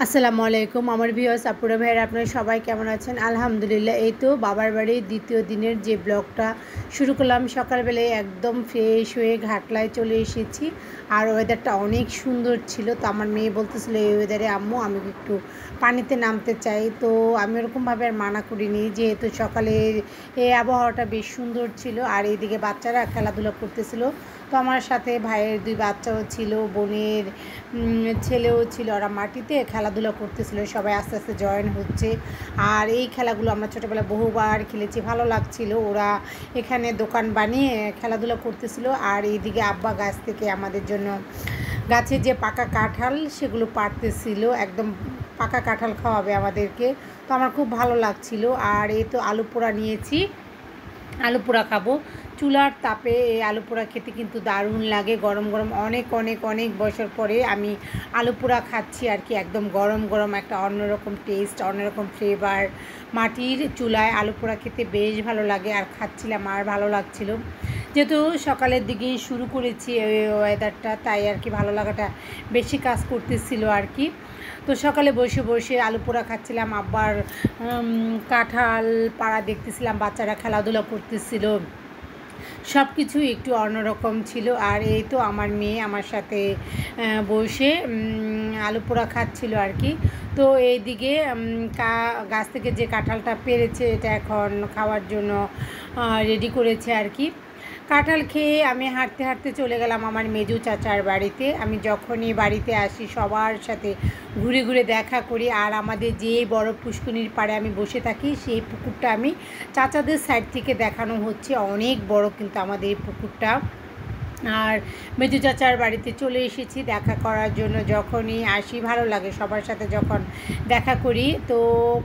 আসসালামু আলাইকুম আমার ভিউয়ার্স আপুরা ভাইয়েরা আপনারা সবাই কেমন আছেন? আলহামদুলিল্লাহ। এই তো বাবার বাড়ির দ্বিতীয় দিনের যে ব্লগটা শুরু করলাম। সকালবেলায় একদম ফ্রেশ হয়ে ঘাটলায় চলে এসেছি। আর ওয়েদারটা অনেক সুন্দর ছিল। তো আমার মেয়ে বলতেছিল এই ওয়েদারে আম্মু আমি একটু পানিতে নামতে চাই। তো আমি ওরকমভাবে আর মানা করিনি, যেহেতু সকালে এই আবহাওয়াটা বেশ সুন্দর ছিল। আর এইদিকে বাচ্চারা খেলাধুলা করতেছিল। তো আমার সাথে ভাইয়ের দুই বাচ্চাও ছিল, বোনের ছেলেও ছিল। ওরা মাটিতে খেলাধুলা করতেছিল, সবাই আস্তে আস্তে জয়েন হচ্ছে। আর এই খেলাগুলো আমরা ছোটোবেলায় বহুবার খেলেছি, ভালো লাগছিল। ওরা এখানে দোকান বানিয়ে খেলাধুলা করতেছিল। আর এইদিকে আব্বা গাছ থেকে আমাদের জন্য গাছের যে পাকা কাঁঠাল সেগুলো পাড়তেছিল, একদম পাকা কাঁঠাল খাওয়াবে আমাদেরকে। তো আমার খুব ভালো লাগছিল। আর এই তো আলু পোড়া নিয়েছি, আলু পোড়া খাবো। চুলার তাপে এই আলু পোড়া খেতে কিন্তু দারুণ লাগে, গরম গরম। অনেক অনেক অনেক বছর পরে আমি আলু পোড়া খাচ্ছি আর কি, একদম গরম গরম, একটা অন্যরকম টেস্ট, অন্যরকম ফ্লেভার। মাটির চুলায় আলু পোড়া খেতে বেশ ভালো লাগে। আর খাচ্ছিলাম, আর ভালো লাগছিল। যেহেতু সকালের দিকেই শুরু করেছি ওই ওয়েদারটা, তাই আর কি ভালো লাগাটা বেশি কাজ করতেছিল আর কি। তো সকালে বসে বসে আলু পোড়া খাচ্ছিলাম, আব্বার কাঁঠাল পাড়া দেখতেছিলাম, বাচ্চারা খেলাধুলা করতেছিল, সব কিছুই একটু অন্যরকম ছিল। আর এই তো আমার মেয়ে আমার সাথে বসে আলু পোড়া খাচ্ছিল আর কি। তো এইদিকে গাছ থেকে যে কাঁঠালটা পেরেছে এটা এখন খাওয়ার জন্য রেডি করেছে আর কি। কাঁঠাল খেয়ে আমি হাঁটতে হাঁটতে চলে গেলাম আমার মেজু চাচার বাড়িতে। আমি যখনই বাড়িতে আসি সবার সাথে ঘুরে ঘুরে দেখা করি। আর আমাদের যে বড় পুষ্করিণীর পাড়ে আমি বসে থাকি সেই পুকুরটা আমি চাচাদের সাইড থেকে দেখানো হচ্ছে, অনেক বড় কিন্তু আমাদের এই পুকুরটা। আর মেজু চাচার বাড়িতে চলে এসেছি দেখা করার জন্য। যখনই আসি ভালো লাগে সবার সাথে যখন দেখা করি। তো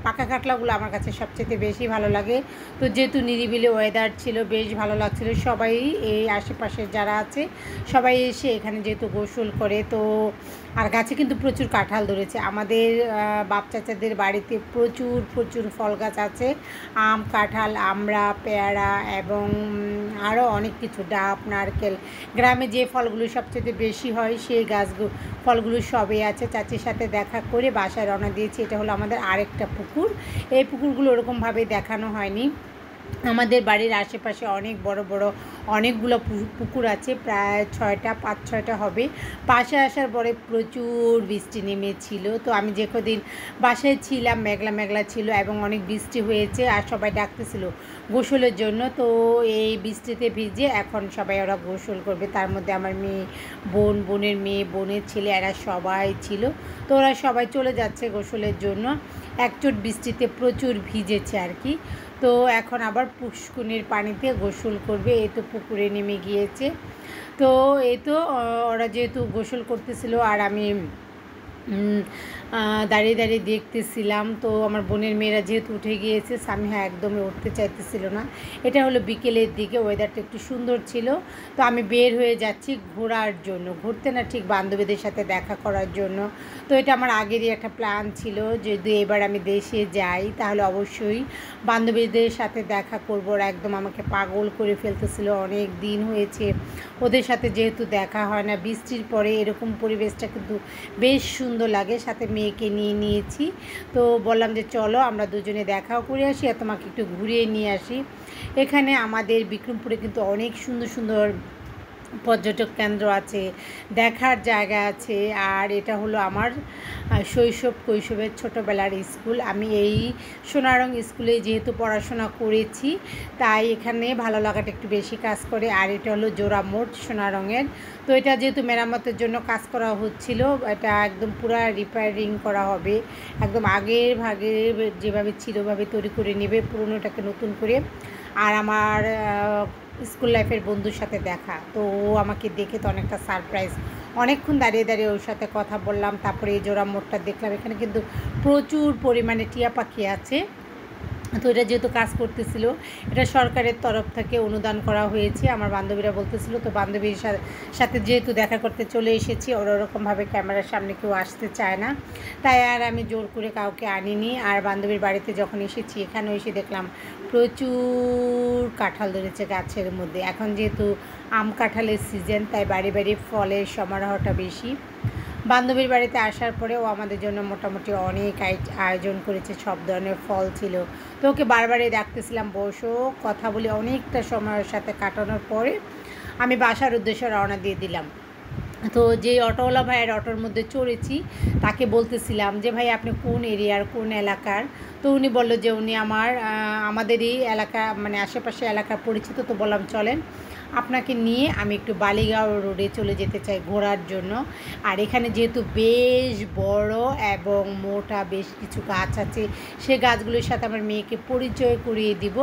পাকা কাঁঠালগুলো আমার কাছে সবচেয়ে বেশি ভালো লাগে। তো যেহেতু নিরিবিলি ওয়েদার ছিল, বেশ ভালো লাগছিল। সবাই এই আশেপাশে যারা আছে সবাই এসে এখানে যেহেতু গোসল করে। তো আর গাছে কিন্তু প্রচুর কাঁঠাল ধরেছে। আমাদের বাপ চাচাদের বাড়িতে প্রচুর প্রচুর ফল গাছ আছে, আম, কাঁঠাল, আমড়া, পেয়ারা এবং আরও অনেক কিছু, ডাব, নারকেল। গ্রামে যে ফলগুলো সবচেয়ে বেশি হয় সেই গাছগুলো ফলগুলো সবই আছে। চাচির সাথে দেখা করে বাসায় রওনা দিয়েছি। এটা হলো আমাদের আরেকটা পুকুর। এই পুকুরগুলো ওরকমভাবে দেখানো হয়নি। আমাদের বাড়ির আশেপাশে অনেক বড় বড় অনেকগুলো পুকুর আছে, প্রায় 6টা 5-6টা হবে। পাশে আসার পরে প্রচুর বৃষ্টি নেমেছিল। তো আমি যে কদিন বাসায় ছিলাম মেঘলা মেঘলা ছিল এবং অনেক বৃষ্টি হয়েছে। আর সবাই ডাকতেছিল গোসলের জন্য। তো এই বৃষ্টিতে ভিজে এখন সবাই ওরা গোসল করবে। তার মধ্যে আমার মেয়ে, বোনের মেয়ে, বোনের ছেলে, এরা সবাই ছিল। তো ওরা সবাই চলে যাচ্ছে গোসলের জন্য। একচোট বৃষ্টিতে প্রচুর ভিজেছে আর কি। তো এখন আবার পুষ্করিণীর পানিতে গোসল করবে। এই তো পুকুরে নেমে গিয়েছে। তো এই তো ওরা যেহেতু গোসল করতেছিল আর আমি দাঁড়িয়ে দাঁড়িয়ে দেখতেছিলাম। তো আমার বোনের মেয়েরা যেহেতু উঠে গিয়েছে, সামিহা একদমই উঠতে চাইতেছিল না। এটা হলো বিকেলের দিকে, ওয়েদারটা একটু সুন্দর ছিল। তো আমি বের হয়ে যাচ্ছি ঘোরার জন্য, ঘুরতে না, ঠিক বান্ধবীদের সাথে দেখা করার জন্য। তো এটা আমার আগেরই একটা প্ল্যান ছিল, যদি এবার আমি দেশে যাই তাহলে অবশ্যই বান্ধবীদের সাথে দেখা করব। ওরা একদম আমাকে পাগল করে ফেলতেছিল, অনেক দিন হয়েছে ওদের সাথে যেহেতু দেখা হয় না। বৃষ্টির পরে এরকম পরিবেশটা কিন্তু বেশ সুন্দর লাগে। সাথে মেয়েকে নিয়ে নিয়েছি। তো বললাম যে চলো আমরা দুজনে দেখাও করে আসি আর তোমাকে একটু ঘুরিয়ে নিয়ে আসি। এখানে আমাদের বিক্রমপুরে কিন্তু অনেক সুন্দর সুন্দর পর্যটক কেন্দ্র আছে, দেখার জায়গা আছে। আর এটা হলো আমার শৈশব কৈশোরের ছোটোবেলার স্কুল। আমি এই সোনারং স্কুলে যেহেতু পড়াশোনা করেছি, তাই এখানে ভালো লাগাটা একটু বেশি কাজ করে। আর এটা হলো জোড়া মোড় সোনারঙের। তো এটা যেহেতু মেরামতের জন্য কাজ করা হচ্ছিল, এটা একদম পুরা রিপেয়ারিং করা হবে, একদম আগের ভাগে যেভাবে ছিল ওভাবে তৈরি করে নেবে, পুরনোটাকে নতুন করে। আর আমার স্কুল লাইফের বন্ধুর সাথে দেখা, তো ও আমাকে দেখে তো অনেকটা সারপ্রাইজ। অনেকক্ষণ দাঁড়িয়ে দাঁড়িয়ে ওর সাথে কথা বললাম। তারপরে এই জোড়া মোড়টা দেখলাম। এখানে কিন্তু প্রচুর পরিমাণে টিয়া পাখি আছে। তো এটা যেহেতু কাজ করতেছিল, এটা সরকারের তরফ থেকে অনুদান করা হয়েছে আমার বান্ধবীরা বলতেছিল। তো বান্ধবীর সাথে যেহেতু দেখা করতে চলে এসেছি, ওরা ওরকমভাবে ক্যামেরার সামনে কেউ আসতে চায় না, তাই আর আমি জোর করে কাউকে আনিনি। আর বান্ধবীর বাড়িতে যখন এসেছি, এখানেও এসে দেখলাম প্রচুর কাঁঠাল ধরেছে গাছের মধ্যে। এখন যেহেতু আম কাঁঠালের সিজন, তাই বাড়ি বাড়ি ফলের সমারোহটা বেশি। বান্ধবীর বাড়িতে আসার পরে ও আমাদের জন্য মোটামুটি অনেক আয়োজন করেছে, সব ধরনের ফল ছিল। তো ওকে বারবারই ডাকতেছিলাম, বসো, কথা বলি। অনেকটা সময়ের সাথে কাটানোর পরে আমি বাসার উদ্দেশ্যে রওনা দিয়ে দিলাম। তো যে অটোওয়ালা ভাইয়ের অটোর মধ্যে চড়েছি তাকে বলতেছিলাম যে ভাই আপনি কোন এরিয়ার, কোন এলাকার? তো উনি বলল যে উনি আমাদেরই এলাকা, মানে আশেপাশে এলাকার পরিচিত। তো বললাম চলেন আপনাকে নিয়ে আমি একটু বালিগাঁও রোডে চলে যেতে চাই ঘোরার জন্য। আর এখানে যেহেতু বেশ বড় এবং মোটা বেশ কিছু গাছ আছে, সে গাছগুলোর সাথে আমার মেয়েকে পরিচয় করিয়ে দিব।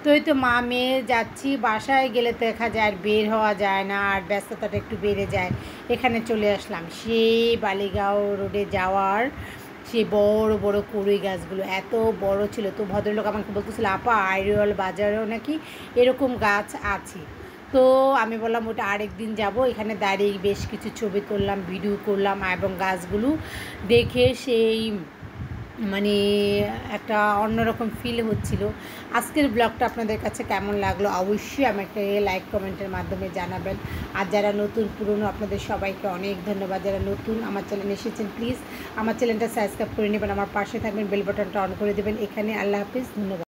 তো এই তো মা মেয়ে যাচ্ছি, বাসায় গেলে তো দেখা যায় আর বের হওয়া যায় না, আর ব্যস্ততাটা একটু বেড়ে যায়। এখানে চলে আসলাম সেই বালিগাঁও রোডে যাওয়ার সেই বড় বড় কড়ই গাছগুলো এত বড় ছিল। তো ভদ্রলোক আমাকে বলতেছিল আপা আইরিওয়াল বাজারেও নাকি এরকম গাছ আছে। তো আমি বললাম ওটা আরেক দিন যাব। এখানে দাঁড়িয়ে বেশ কিছু ছবি তুললাম, ভিডিও করলাম এবং গাছগুলো দেখে সেই মানে একটা অন্যরকম ফিল হচ্ছিল। আজকের ব্লগটা আপনাদের কাছে কেমন লাগলো অবশ্যই আমাকে লাইক কমেন্টের মাধ্যমে জানাবেন। আর যারা নতুন পুরনো আপনাদের সবাইকে অনেক ধন্যবাদ। যারা নতুন আমার চ্যানেলে এসেছেন প্লিজ আমার চ্যানেলটা সাবস্ক্রাইব করে নেবেন, আমার পাশে থাকবেন, বেল বাটনটা অন করে দেবেন। এখানে আল্লাহ হাফিজ, ধন্যবাদ।